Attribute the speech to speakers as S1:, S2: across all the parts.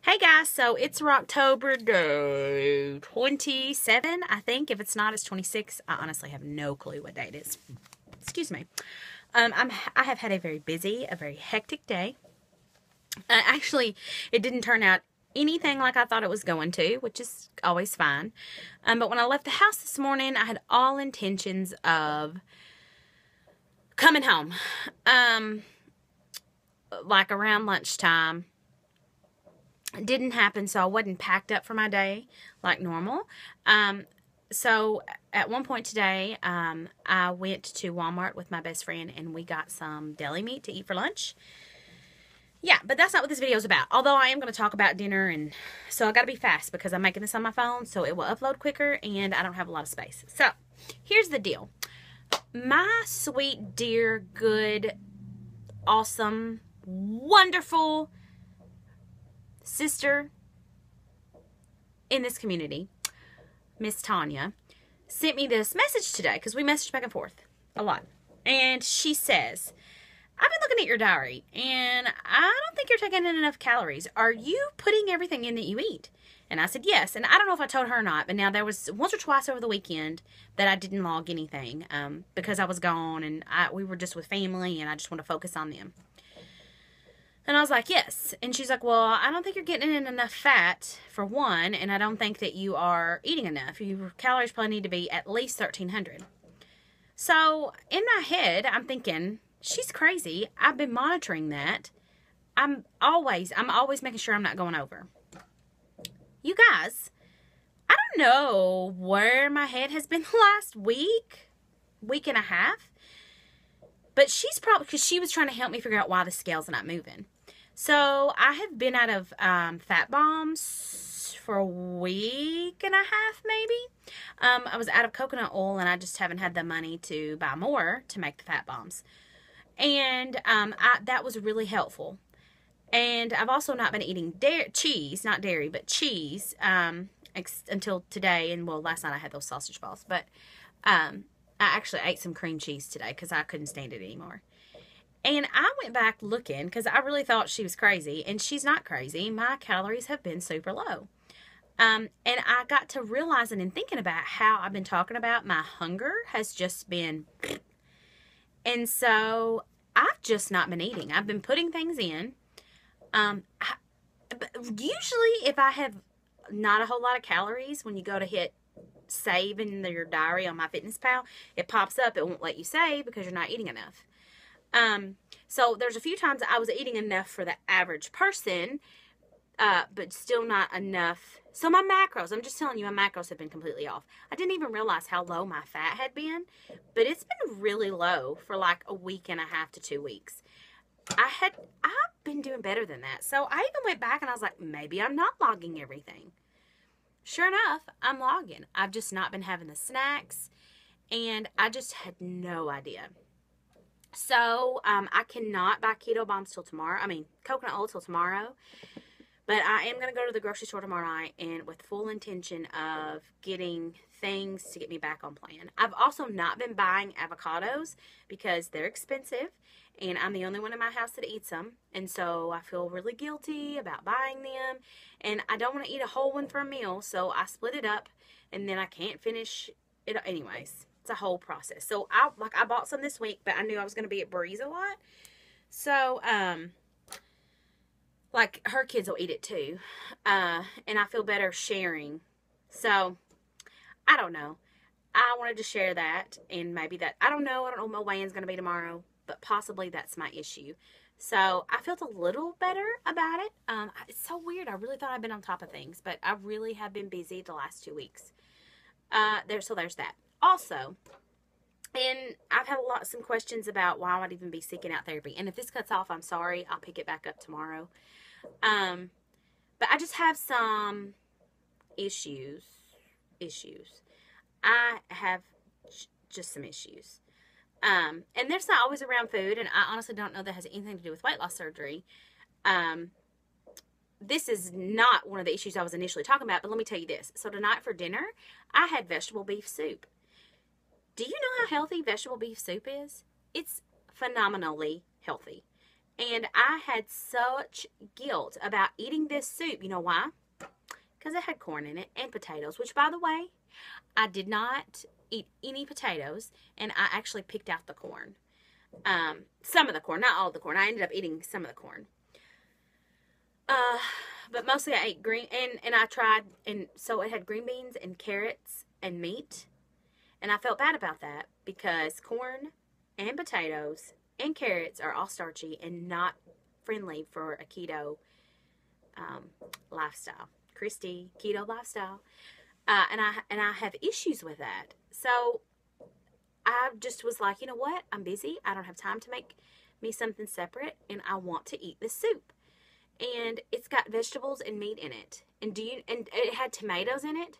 S1: Hey guys, so it's Rocktober day 27, I think. If it's not, it's 26. I honestly have no clue what day it is. Excuse me. I have had a very busy, a very hectic day. Actually, it didn't turn out anything like I thought it was going to, which is always fine. But when I left the house this morning, I had all intentions of coming home. Like around lunchtime. It didn't happen, so I wasn't packed up for my day like normal. So at one point today, I went to Walmart with my best friend, and we got some deli meat to eat for lunch. Yeah, but that's not what this video is about. Although I am going to talk about dinner, and so I got to be fast because I'm making this on my phone, so it will upload quicker, and I don't have a lot of space. So here's the deal. My sweet, dear, good, awesome, wonderful sister in this community, Miss Tanya, sent me this message today because we messaged back and forth a lot. And she says, I've been looking at your diary and I don't think you're taking in enough calories. Are you putting everything in that you eat? And I said yes. And I don't know if I told her or not, but now there was once or twice over the weekend that I didn't log anything because I was gone and we were just with family and I just want to focus on them. And I was like, yes. And she's like, well, I don't think you're getting in enough fat, for one, and I don't think that you are eating enough. Your calories probably need to be at least 1,300. So, in my head, I'm thinking, she's crazy. I've been monitoring that. I'm always making sure I'm not going over. You guys, I don't know where my head has been the last week and a half. But she's probably, because she was trying to help me figure out why the scales are not moving. So, I have been out of fat bombs for a week and a half, maybe. I was out of coconut oil, and I just haven't had the money to buy more to make the fat bombs. And that was really helpful. And I've also not been eating cheese, not dairy, but cheese until today. And, well, last night I had those sausage balls. But I actually ate some cream cheese today because I couldn't stand it anymore. And I went back looking because I really thought she was crazy. And she's not crazy. My calories have been super low. And I got to realizing and thinking about how I've been talking about my hunger has just been... And so I've just not been eating. I've been putting things in. Usually if I have not a whole lot of calories, when you go to hit save in your diary on MyFitnessPal, it pops up. It won't let you save because you're not eating enough. So there's a few times I was eating enough for the average person, but still not enough. So my macros, I'm just telling you, my macros have been completely off. I didn't even realize how low my fat had been, but it's been really low for like a week and a half to 2 weeks. I've been doing better than that. So I even went back and I was like, maybe I'm not logging everything. Sure enough, I'm logging. I've just not been having the snacks, and I just had no idea. So, I cannot buy keto bombs till tomorrow. I mean, coconut oil till tomorrow. But I am going to go to the grocery store tomorrow night, and with full intention of getting things to get me back on plan. I've also not been buying avocados because they're expensive, and I'm the only one in my house that eats them. And so I feel really guilty about buying them, and I don't want to eat a whole one for a meal, so I split it up, and then I can't finish it. Anyways, it's a whole process. So I bought some this week, but I knew I was going to be at Breeze a lot. So, like, her kids will eat it too. And I feel better sharing. So, I don't know. I wanted to share that, and maybe that, I don't know what my weigh-in's going to be tomorrow, but possibly that's my issue. So, I felt a little better about it. It's so weird. I really thought I'd been on top of things, but I really have been busy the last 2 weeks. So there's that. Also, and I've had some questions about why I would even be seeking out therapy. And if this cuts off, I'm sorry. I'll pick it back up tomorrow. But I just have some issues. I have just some issues. And there's not always around food, and I honestly don't know that has anything to do with weight loss surgery. This is not one of the issues I was initially talking about, but let me tell you this. So tonight for dinner, I had vegetable beef soup. Do you know how healthy vegetable beef soup is? It's phenomenally healthy. And I had such guilt about eating this soup. You know why? Because it had corn in it and potatoes, which, by the way, I did not eat any potatoes, and I actually picked out the corn. Some of the corn, not all of the corn. I ended up eating some of the corn. But mostly I ate green, and I tried, and so it had green beans and carrots and meat. And I felt bad about that because corn and potatoes and carrots are all starchy and not friendly for a keto lifestyle. Christy, keto lifestyle. And I have issues with that. So I just was like, you know what? I'm busy. I don't have time to make me something separate, and I want to eat this soup. And it's got vegetables and meat in it. And it had tomatoes in it.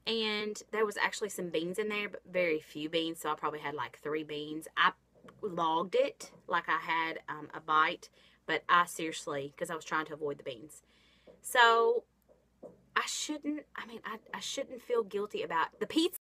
S1: And there was actually some beans in there, but very few beans. So I probably had like 3 beans. I logged it like I had a bite, but I seriously, because I was trying to avoid the beans. So I shouldn't feel guilty about the pizza.